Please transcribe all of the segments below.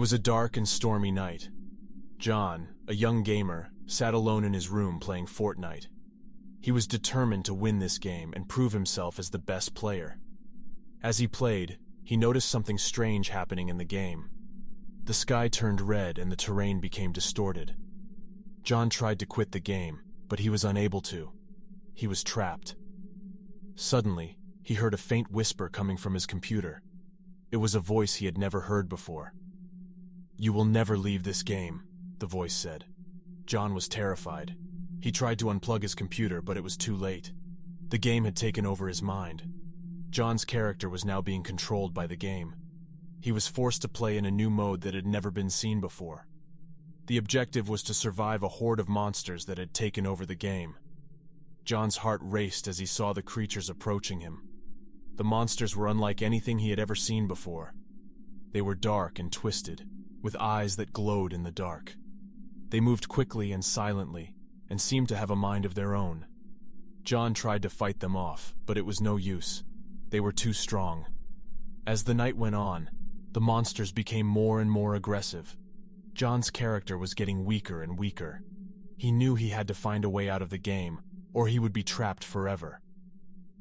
was a dark and stormy night. John, a young gamer, sat alone in his room playing Fortnite. He was determined to win this game and prove himself as the best player. As he played, he noticed something strange happening in the game. The sky turned red and the terrain became distorted. John tried to quit the game, but he was unable to. He was trapped. Suddenly, he heard a faint whisper coming from his computer. It was a voice he had never heard before. "You will never leave this game," the voice said. John was terrified. He tried to unplug his computer, but it was too late. The game had taken over his mind. John's character was now being controlled by the game. He was forced to play in a new mode that had never been seen before. The objective was to survive a horde of monsters that had taken over the game. John's heart raced as he saw the creatures approaching him. The monsters were unlike anything he had ever seen before. They were dark and twisted, with eyes that glowed in the dark. They moved quickly and silently, and seemed to have a mind of their own. John tried to fight them off, but it was no use. They were too strong. As the night went on, the monsters became more and more aggressive. John's character was getting weaker and weaker. He knew he had to find a way out of the game, or he would be trapped forever.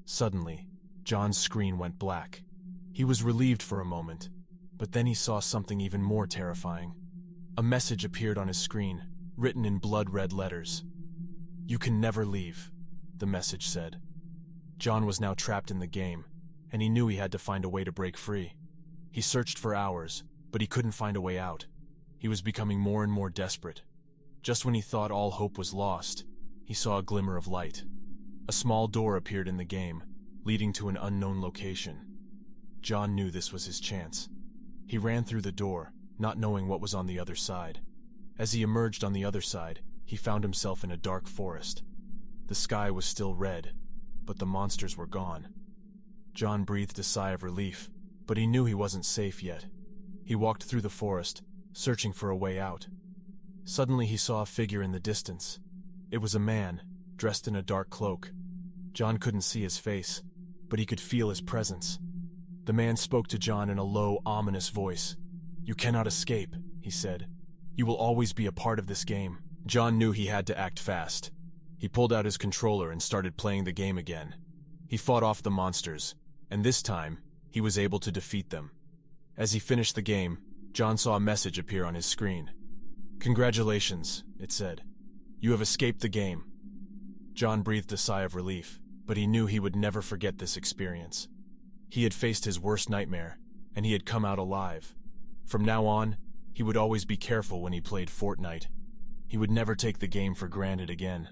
Suddenly, John's screen went black. He was relieved for a moment, but then he saw something even more terrifying. A message appeared on his screen, written in blood-red letters. "You can never leave," the message said. John was now trapped in the game, and he knew he had to find a way to break free. He searched for hours, but he couldn't find a way out. He was becoming more and more desperate. Just when he thought all hope was lost, he saw a glimmer of light. A small door appeared in the game, leading to an unknown location. John knew this was his chance. He ran through the door, not knowing what was on the other side. As he emerged on the other side, he found himself in a dark forest. The sky was still red, but the monsters were gone. John breathed a sigh of relief, but he knew he wasn't safe yet. He walked through the forest, searching for a way out. Suddenly he saw a figure in the distance. It was a man, dressed in a dark cloak. John couldn't see his face, but he could feel his presence. The man spoke to John in a low, ominous voice. "You cannot escape," he said. "You will always be a part of this game." John knew he had to act fast. He pulled out his controller and started playing the game again. He fought off the monsters, and this time, he was able to defeat them. As he finished the game, John saw a message appear on his screen. "Congratulations," it said. "You have escaped the game." John breathed a sigh of relief, but he knew he would never forget this experience. He had faced his worst nightmare, and he had come out alive. From now on, he would always be careful when he played Fortnite. He would never take the game for granted again.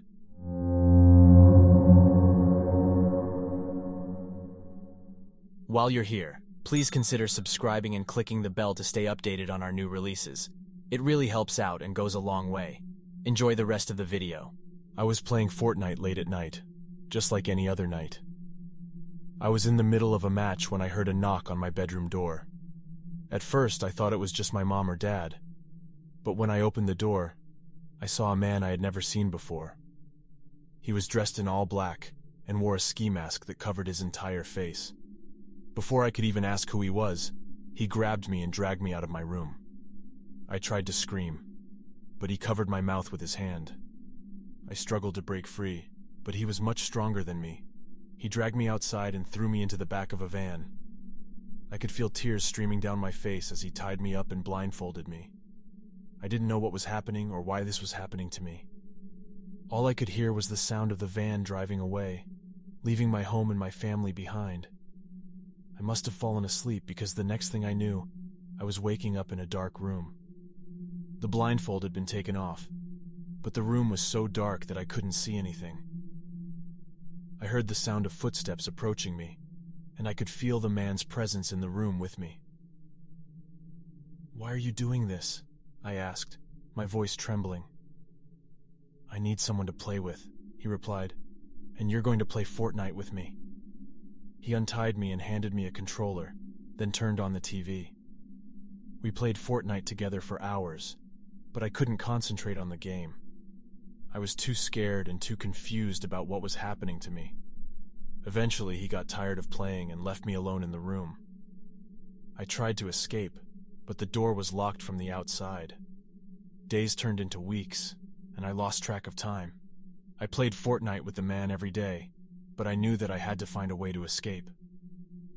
While you're here, please consider subscribing and clicking the bell to stay updated on our new releases. It really helps out and goes a long way. Enjoy the rest of the video. I was playing Fortnite late at night, just like any other night. I was in the middle of a match when I heard a knock on my bedroom door. At first, I thought it was just my mom or dad. But when I opened the door, I saw a man I had never seen before. He was dressed in all black and wore a ski mask that covered his entire face. Before I could even ask who he was, he grabbed me and dragged me out of my room. I tried to scream, but he covered my mouth with his hand. I struggled to break free, but he was much stronger than me. He dragged me outside and threw me into the back of a van. I could feel tears streaming down my face as he tied me up and blindfolded me. I didn't know what was happening or why this was happening to me. All I could hear was the sound of the van driving away, leaving my home and my family behind. I must have fallen asleep because the next thing I knew, I was waking up in a dark room. The blindfold had been taken off, but the room was so dark that I couldn't see anything. I heard the sound of footsteps approaching me, and I could feel the man's presence in the room with me. "Why are you doing this?" I asked, my voice trembling. "I need someone to play with," he replied, "and you're going to play Fortnite with me." He untied me and handed me a controller, then turned on the TV. We played Fortnite together for hours, but I couldn't concentrate on the game. I was too scared and too confused about what was happening to me. Eventually, he got tired of playing and left me alone in the room. I tried to escape, but the door was locked from the outside. Days turned into weeks, and I lost track of time. I played Fortnite with the man every day, but I knew that I had to find a way to escape.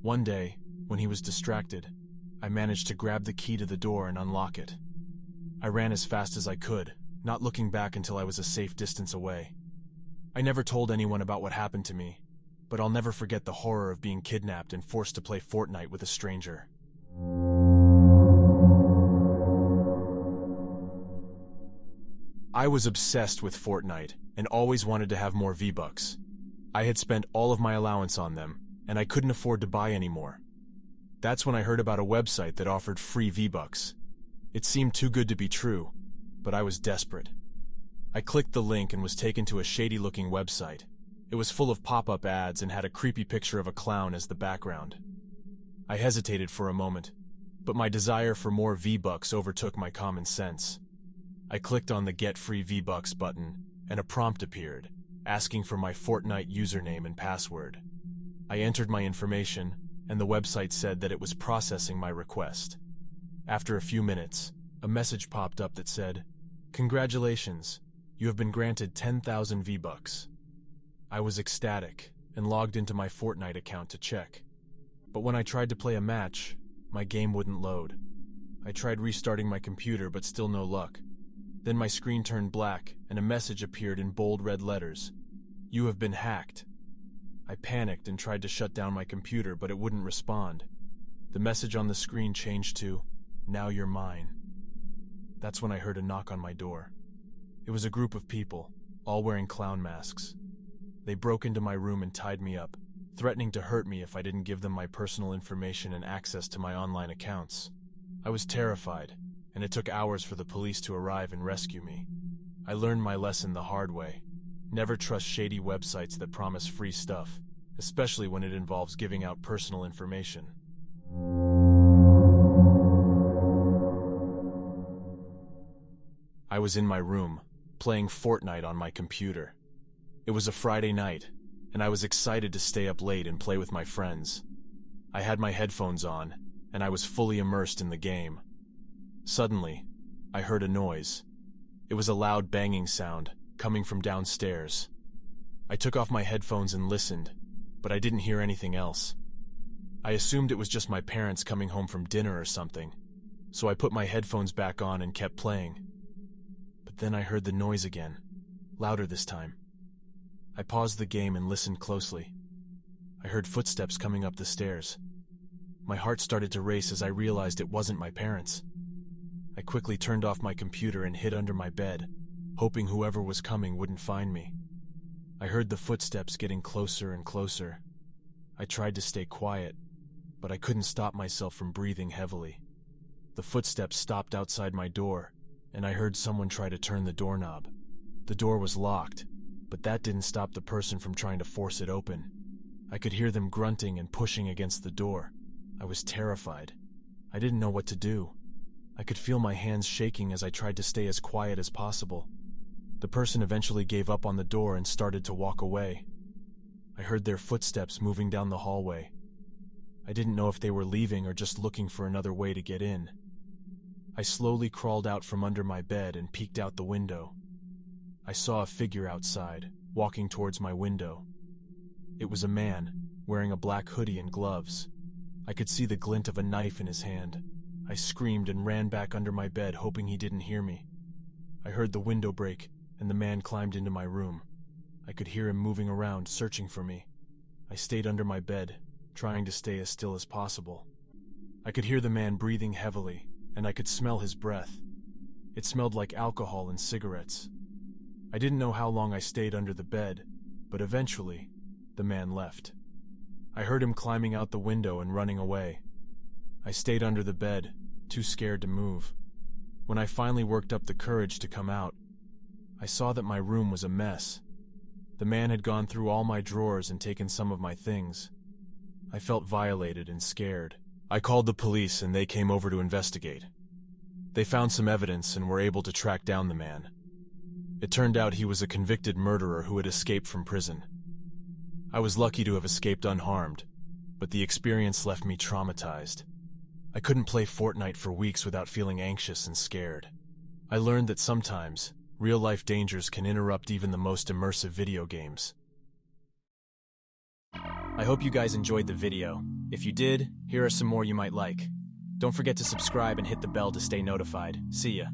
One day, when he was distracted, I managed to grab the key to the door and unlock it. I ran as fast as I could, not looking back until I was a safe distance away. I never told anyone about what happened to me, but I'll never forget the horror of being kidnapped and forced to play Fortnite with a stranger. I was obsessed with Fortnite and always wanted to have more V-Bucks. I had spent all of my allowance on them, and I couldn't afford to buy any more. That's when I heard about a website that offered free V-Bucks. It seemed too good to be true, but I was desperate. I clicked the link and was taken to a shady-looking website. It was full of pop-up ads and had a creepy picture of a clown as the background. I hesitated for a moment, but my desire for more V-Bucks overtook my common sense. I clicked on the Get Free V-Bucks button, and a prompt appeared, asking for my Fortnite username and password. I entered my information, and the website said that it was processing my request. After a few minutes, a message popped up that said, "Congratulations, you have been granted 10,000 V-Bucks." I was ecstatic and logged into my Fortnite account to check. But when I tried to play a match, my game wouldn't load. I tried restarting my computer, but still no luck. Then my screen turned black, and a message appeared in bold red letters. "You have been hacked." I panicked and tried to shut down my computer, but it wouldn't respond. The message on the screen changed to, "Now you're mine." That's when I heard a knock on my door. It was a group of people, all wearing clown masks. They broke into my room and tied me up, threatening to hurt me if I didn't give them my personal information and access to my online accounts. I was terrified, and it took hours for the police to arrive and rescue me. I learned my lesson the hard way. Never trust shady websites that promise free stuff, especially when it involves giving out personal information. I was in my room, playing Fortnite on my computer. It was a Friday night, and I was excited to stay up late and play with my friends. I had my headphones on, and I was fully immersed in the game. Suddenly, I heard a noise. It was a loud banging sound, coming from downstairs. I took off my headphones and listened, but I didn't hear anything else. I assumed it was just my parents coming home from dinner or something, so I put my headphones back on and kept playing. But then I heard the noise again, louder this time. I paused the game and listened closely. I heard footsteps coming up the stairs. My heart started to race as I realized it wasn't my parents. I quickly turned off my computer and hid under my bed, hoping whoever was coming wouldn't find me. I heard the footsteps getting closer and closer. I tried to stay quiet, but I couldn't stop myself from breathing heavily. The footsteps stopped outside my door, and I heard someone try to turn the doorknob. The door was locked, but that didn't stop the person from trying to force it open. I could hear them grunting and pushing against the door. I was terrified. I didn't know what to do. I could feel my hands shaking as I tried to stay as quiet as possible. The person eventually gave up on the door and started to walk away. I heard their footsteps moving down the hallway. I didn't know if they were leaving or just looking for another way to get in. I slowly crawled out from under my bed and peeked out the window. I saw a figure outside, walking towards my window. It was a man, wearing a black hoodie and gloves. I could see the glint of a knife in his hand. I screamed and ran back under my bed, hoping he didn't hear me. I heard the window break, and the man climbed into my room. I could hear him moving around, searching for me. I stayed under my bed, trying to stay as still as possible. I could hear the man breathing heavily, and I could smell his breath. It smelled like alcohol and cigarettes. I didn't know how long I stayed under the bed, but eventually, the man left. I heard him climbing out the window and running away. I stayed under the bed, too scared to move. When I finally worked up the courage to come out, I saw that my room was a mess. The man had gone through all my drawers and taken some of my things. I felt violated and scared. I called the police and they came over to investigate. They found some evidence and were able to track down the man. It turned out he was a convicted murderer who had escaped from prison. I was lucky to have escaped unharmed, but the experience left me traumatized. I couldn't play Fortnite for weeks without feeling anxious and scared. I learned that sometimes, real-life dangers can interrupt even the most immersive video games. I hope you guys enjoyed the video. If you did, here are some more you might like. Don't forget to subscribe and hit the bell to stay notified. See ya.